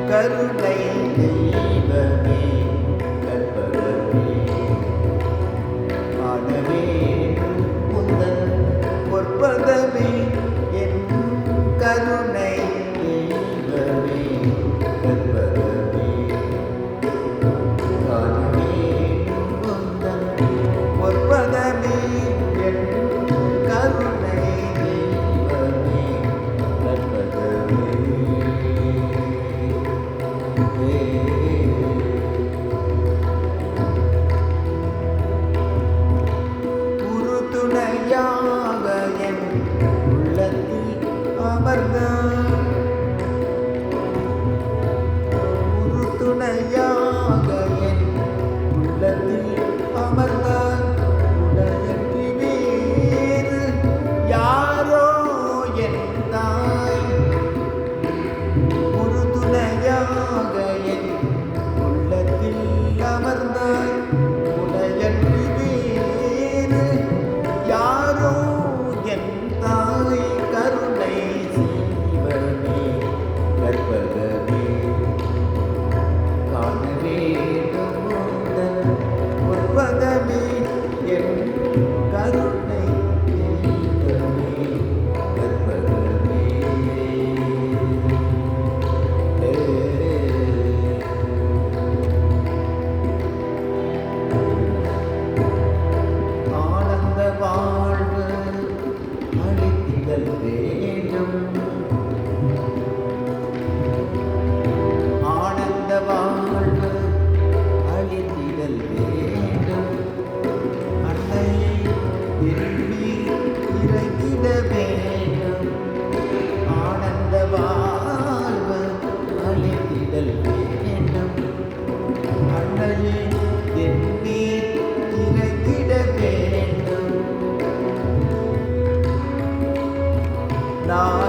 கருணை தெய்வமே கற்பகமே ஆனவே முந்தன் பொற்பதமே என் கருணை தெய்வமே கற்பகமே ஆனவே முந்தன் பொற்பதமே என் கருணை தெய்வமே கற்பகமே உறுதுணையாக என் உள்ளத்தில் அமர்ந்தார் உறுதுணையாக என் உள்ளத்தில் அமர்ந்தார் உலகற்றி வேறு யாரோ என் தாய் உறுதுணையாக என் உள்ளத்தில் அமர்ந்தாய் உலகற்றி வேறு யாரோ என் தாய் கருணை சீவனே கற்பகமே காண வேண்டும் உந்தன் பொற்பதமே என் கருணை தெய்வமே கற்பகமே ஆனந்த வாழ்வு அளித்திடல் வேண்டும் ஆனந்த வாழ்வு அளித்திடல் வேண்டும் அன்னையை திரும்பி இறங்கிட வேண்டும் ஆனந்த வாழ்வு அளித்திடல் வேண்டும் அன்னையை திரும்பி இறங்கிட வேண்டும் நான்